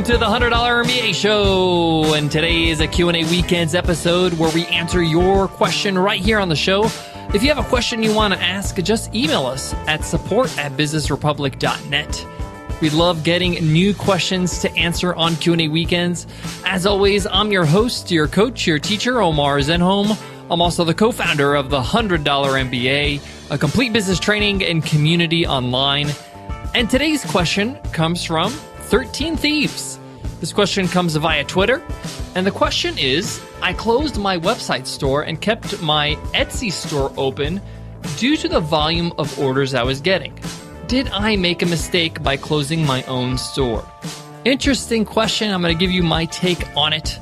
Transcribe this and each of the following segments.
to the $100 MBA Show, and today is a Q&A Weekends episode where we answer your question right here on the show. If you have a question you want to ask, just email us at support@businessrepublic.net. We love getting new questions to answer on Q&A Weekends. As always, I'm your host, your coach, your teacher, Omar Zenhom. I'm also the co-founder of the $100 MBA, a complete business training and community online. And today's question comes from 13 Thieves. This question comes via Twitter. And the question is, I closed my website store and kept my Etsy store open due to the volume of orders I was getting. Did I make a mistake by closing my own store? Interesting question. I'm going to give you my take on it.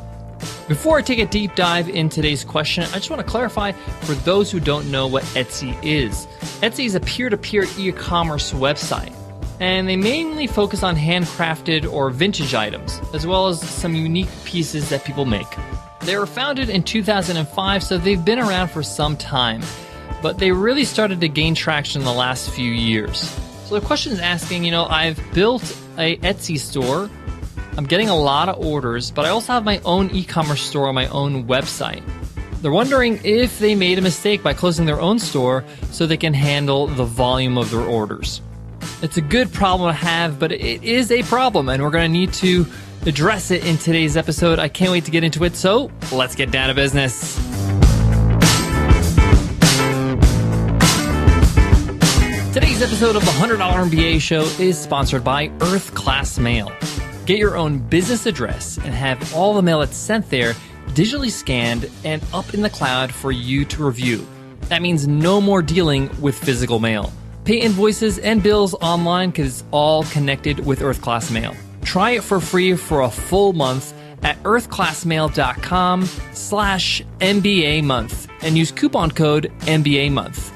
Before I take a deep dive in today's question, I just want to clarify for those who don't know what Etsy is. Etsy is a peer-to-peer e-commerce website, and they mainly focus on handcrafted or vintage items, as well as some unique pieces that people make. They were founded in 2005, so they've been around for some time, but they really started to gain traction in the last few years. So the question is asking, I've built a Etsy store, I'm getting a lot of orders, but I also have my own e-commerce store on my own website. They're wondering if they made a mistake by closing their own store so they can handle the volume of their orders. It's a good problem to have, but it is a problem, and we're going to need to address it in today's episode. I can't wait to get into it, so let's get down to business. Today's episode of the $100 MBA Show is sponsored by Earth Class Mail. Get your own business address and have all the mail that's sent there digitally scanned and up in the cloud for you to review. That means no more dealing with physical mail. Pay invoices and bills online because it's all connected with Earth Class Mail. Try it for free for a full month at earthclassmail.com/MBA month and use coupon code MBA month.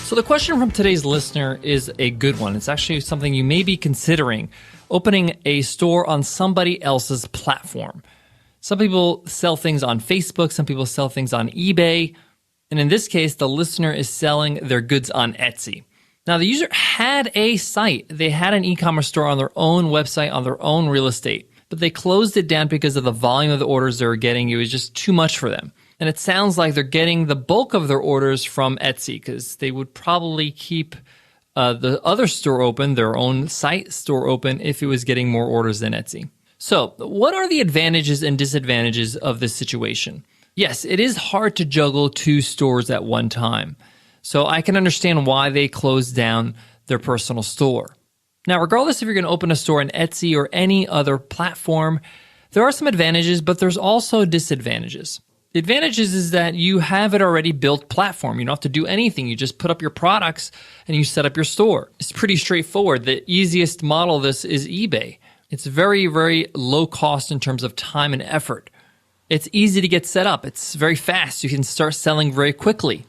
So the question from today's listener is a good one. It's actually something you may be considering, opening a store on somebody else's platform. Some people sell things on Facebook, some people sell things on eBay, and in this case, the listener is selling their goods on Etsy. Now, the user had a site. They had an e-commerce store on their own website, on their own real estate, but they closed it down because of the volume of the orders they were getting. It was just too much for them. And it sounds like they're getting the bulk of their orders from Etsy because they would probably keep the other store open, their own site store open, if it was getting more orders than Etsy. So what are the advantages and disadvantages of this situation? Yes, it is hard to juggle two stores at one time. So I can understand why they closed down their personal store. Now, regardless if you're going to open a store on Etsy or any other platform, there are some advantages, but there's also disadvantages. The advantages is that you have it already built platform. You don't have to do anything. You just put up your products and you set up your store. It's pretty straightforward. The easiest model of this is eBay. It's very, very low cost in terms of time and effort. It's easy to get set up. It's very fast. You can start selling very quickly.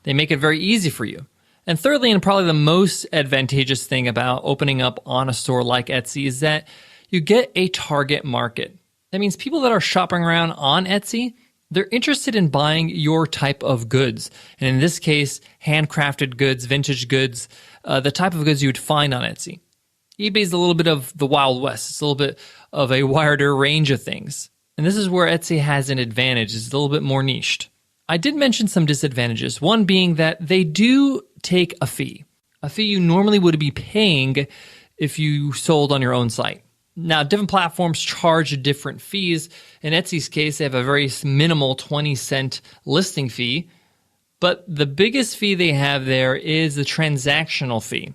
They make it very easy for you. And thirdly, and probably the most advantageous thing about opening up on a store like Etsy is that you get a target market. That means people that are shopping around on Etsy, they're interested in buying your type of goods. And in this case, handcrafted goods, vintage goods, the type of goods you would find on Etsy. eBay is a little bit of the Wild West. It's a little bit of a wider range of things. And this is where Etsy has an advantage. It's a little bit more niched. I did mention some disadvantages. One being that they do take a fee you normally would be paying if you sold on your own site. Now, different platforms charge different fees. In Etsy's case, they have a very minimal 20-cent listing fee. But the biggest fee they have there is the transactional fee.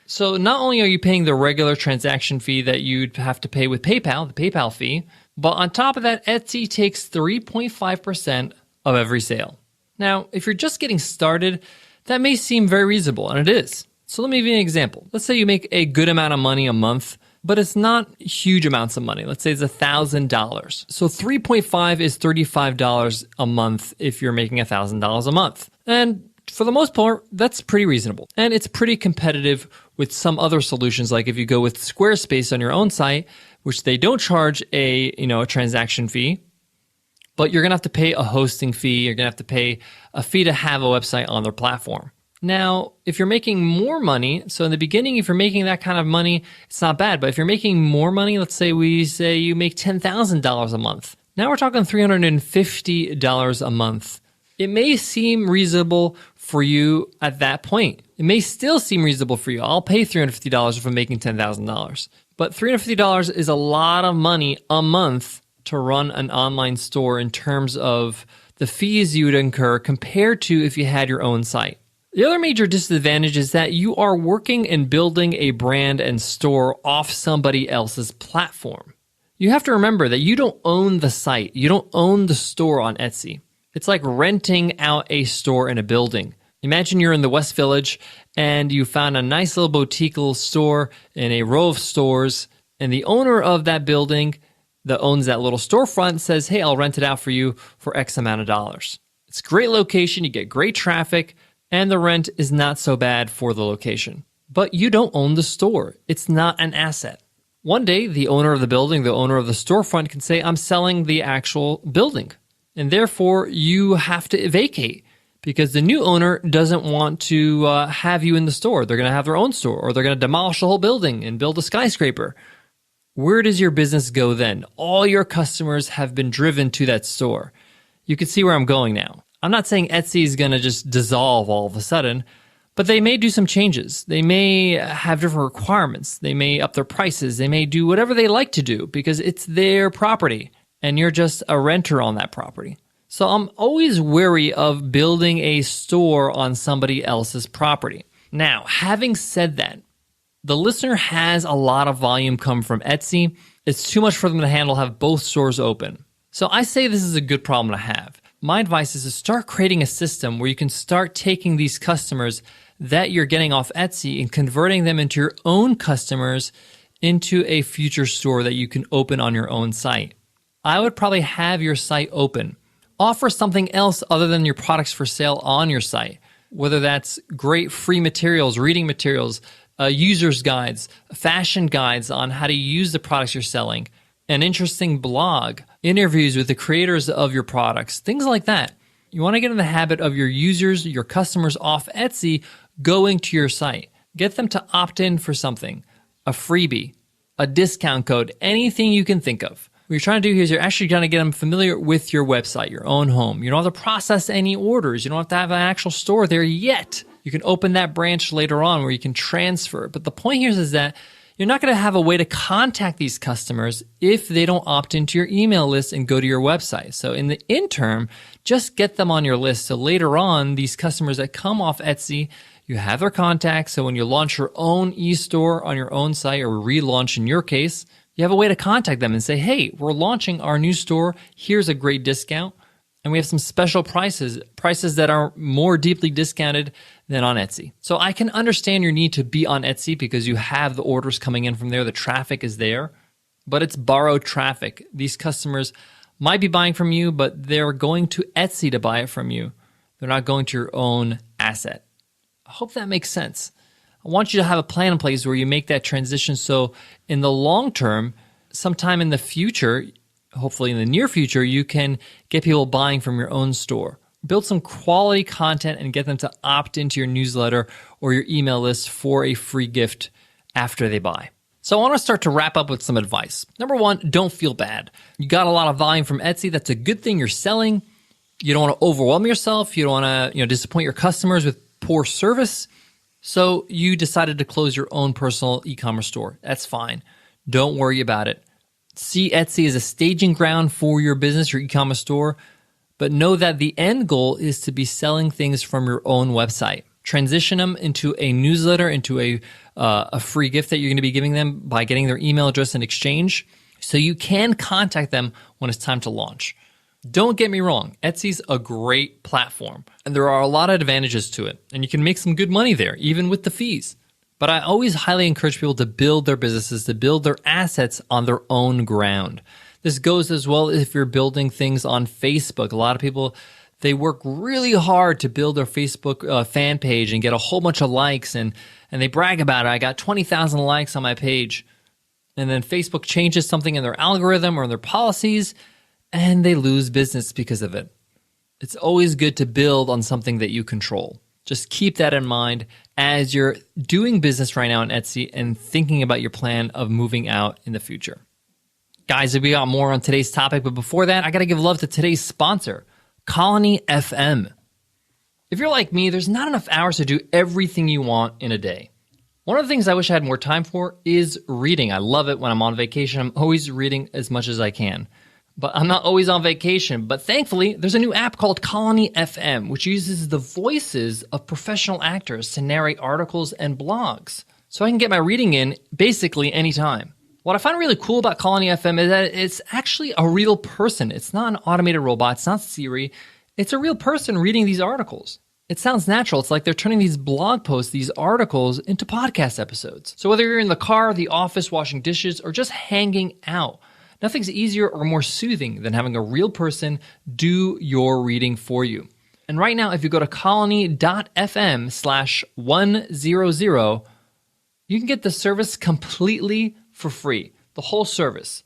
So not only are you paying the regular transaction fee that you'd have to pay with PayPal, the PayPal fee, but on top of that, Etsy takes 3.5% of every sale. Now, if you're just getting started, that may seem very reasonable, and it is. So let me give you an example. Let's say you make a good amount of money a month, but it's not huge amounts of money. Let's say it's $1,000. So 3.5 is $35 a month if you're making $1,000 a month. And for the most part, that's pretty reasonable. And it's pretty competitive with some other solutions, like if you go with Squarespace on your own site, which they don't charge a transaction fee, but you're going to have to pay a hosting fee. You're going to have to pay a fee to have a website on their platform. Now, if you're making more money, so in the beginning, if you're making that kind of money, it's not bad. But if you're making more money, let's say you make $10,000 a month. Now we're talking $350 a month. It may seem reasonable for you at that point. It may still seem reasonable for you. I'll pay $350 if I'm making $10,000. But $350 is a lot of money a month to run an online store in terms of the fees you would incur compared to if you had your own site. The other major disadvantage is that you are working and building a brand and store off somebody else's platform. You have to remember that you don't own the site. You don't own the store on Etsy. It's like renting out a store in a building. Imagine you're in the West Village and you found a nice little boutique little store in a row of stores, and the owner of that building that owns that little storefront says, hey, I'll rent it out for you for X amount of dollars. It's a great location. You get great traffic. And the rent is not so bad for the location. But you don't own the store. It's not an asset. One day, the owner of the building, the owner of the storefront can say, I'm selling the actual building. And therefore, you have to vacate because the new owner doesn't want to have you in the store. They're going to have their own store, or they're going to demolish the whole building and build a skyscraper. Where does your business go then? All your customers have been driven to that store. You can see where I'm going now. I'm not saying Etsy is going to just dissolve all of a sudden, but they may do some changes. They may have different requirements. They may up their prices. They may do whatever they like to do because it's their property and you're just a renter on that property. So I'm always wary of building a store on somebody else's property. Now, having said that, the listener has a lot of volume come from Etsy. It's too much for them to handle, have both stores open. So I say this is a good problem to have. My advice is to start creating a system where you can start taking these customers that you're getting off Etsy and converting them into your own customers into a future store that you can open on your own site. I would probably have your site open. Offer something else other than your products for sale on your site, whether that's great free materials, reading materials, user's guides, fashion guides on how to use the products you're selling, an interesting blog, interviews with the creators of your products, things like that. You want to get in the habit of your users, your customers off Etsy going to your site. Get them to opt in for something, a freebie, a discount code, anything you can think of. What you're trying to do here is you're actually trying to get them familiar with your website, your own home. You don't have to process any orders. You don't have to have an actual store there yet. You can open that branch later on where you can transfer. But the point here is that you're not going to have a way to contact these customers if they don't opt into your email list and go to your website. So in the interim, just get them on your list. So later on, these customers that come off Etsy, you have their contacts. So when you launch your own e-store on your own site, or relaunch in your case, you have a way to contact them and say, hey, we're launching our new store. Here's a great discount. And we have some special prices that are more deeply discounted than on Etsy. So I can understand your need to be on Etsy because you have the orders coming in from there. The traffic is there, but it's borrowed traffic. These customers might be buying from you, but they're going to Etsy to buy it from you. They're not going to your own asset. I hope that makes sense. I want you to have a plan in place where you make that transition so in the long term, sometime in the future, hopefully in the near future, you can get people buying from your own store. Build some quality content and get them to opt into your newsletter or your email list for a free gift after they buy. So I want to start to wrap up with some advice. Number one, don't feel bad. You got a lot of volume from Etsy. That's a good thing. You're selling. You don't want to overwhelm yourself. You don't want to, disappoint your customers with poor service. So you decided to close your own personal e-commerce store. That's fine. Don't worry about it. See Etsy as a staging ground for your business, your e-commerce store, but know that the end goal is to be selling things from your own website. Transition them into a newsletter, into a free gift that you're going to be giving them by getting their email address in exchange so you can contact them when it's time to launch. Don't get me wrong, Etsy's a great platform, and there are a lot of advantages to it, and you can make some good money there, even with the fees. But I always highly encourage people to build their businesses, to build their assets on their own ground. This goes as well if you're building things on Facebook. A lot of people, they work really hard to build their Facebook fan page and get a whole bunch of likes, and they brag about it. I got 20,000 likes on my page. And then Facebook changes something in their algorithm or in their policies, and they lose business because of it. It's always good to build on something that you control. Just keep that in mind as you're doing business right now on Etsy and thinking about your plan of moving out in the future. Guys, we got more on today's topic, but before that, I got to give love to today's sponsor, Colony FM. If you're like me, there's not enough hours to do everything you want in a day. One of the things I wish I had more time for is reading. I love it when I'm on vacation. I'm always reading as much as I can. But I'm not always on vacation. But thankfully, there's a new app called Colony FM, which uses the voices of professional actors to narrate articles and blogs. So I can get my reading in basically anytime. What I find really cool about Colony FM is that it's actually a real person. It's not an automated robot. It's not Siri. It's a real person reading these articles. It sounds natural. It's like they're turning these blog posts, these articles, into podcast episodes. So whether you're in the car, the office, washing dishes, or just hanging out, nothing's easier or more soothing than having a real person do your reading for you. And right now, if you go to colony.fm/100, you can get the service completely for free, the whole service.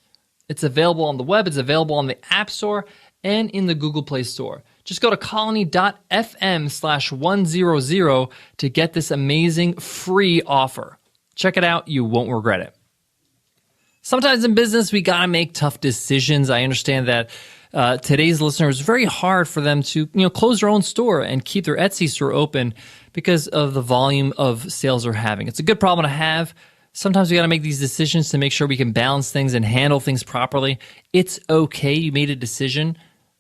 It's available on the web, it's available on the App Store, and in the Google Play Store. Just go to colony.fm/100 to get this amazing free offer. Check it out, you won't regret it. Sometimes in business, we gotta make tough decisions. I understand that today's listeners, it's very hard for them to close their own store and keep their Etsy store open because of the volume of sales they're having. It's a good problem to have. Sometimes we got to make these decisions to make sure we can balance things and handle things properly. It's okay. You made a decision.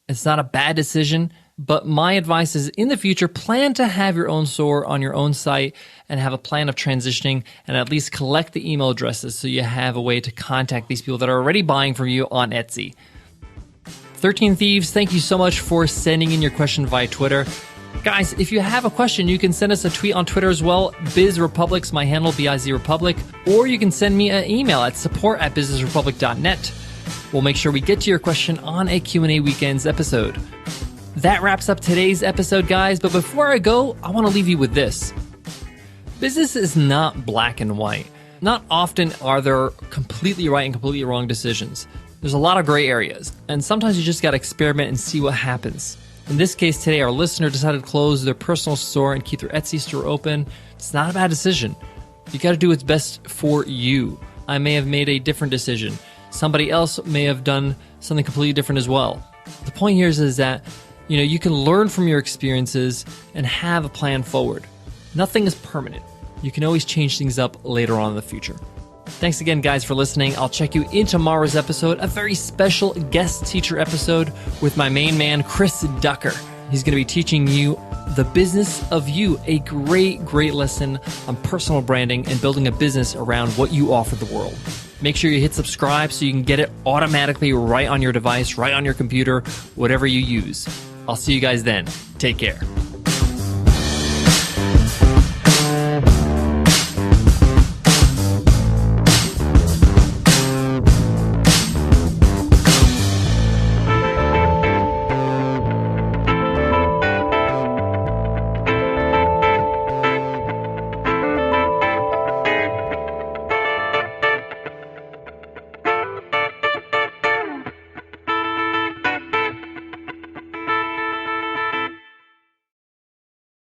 It's not a bad decision. But my advice is in the future, plan to have your own store on your own site and have a plan of transitioning and at least collect the email addresses so you have a way to contact these people that are already buying from you on Etsy. 13 Thieves, thank you so much for sending in your question via Twitter. Guys, if you have a question, you can send us a tweet on Twitter as well. BizRepublic's my handle, BizRepublic. Or you can send me an email at support@businessrepublic.net. We'll make sure we get to your question on a Q&A Weekends episode. That wraps up today's episode, guys. But before I go, I want to leave you with this. Business is not black and white. Not often are there completely right and completely wrong decisions. There's a lot of gray areas. And sometimes you just got to experiment and see what happens. In this case today, our listener decided to close their personal store and keep their Etsy store open. It's not a bad decision. You got to do what's best for you. I may have made a different decision. Somebody else may have done something completely different as well. The point here is that you can learn from your experiences and have a plan forward. Nothing is permanent. You can always change things up later on in the future. Thanks again, guys, for listening. I'll check you in tomorrow's episode, a very special guest teacher episode with my main man, Chris Ducker. He's going to be teaching you the business of you, a great, great lesson on personal branding and building a business around what you offer the world. Make sure you hit subscribe so you can get it automatically right on your device, right on your computer, whatever you use. I'll see you guys then. Take care.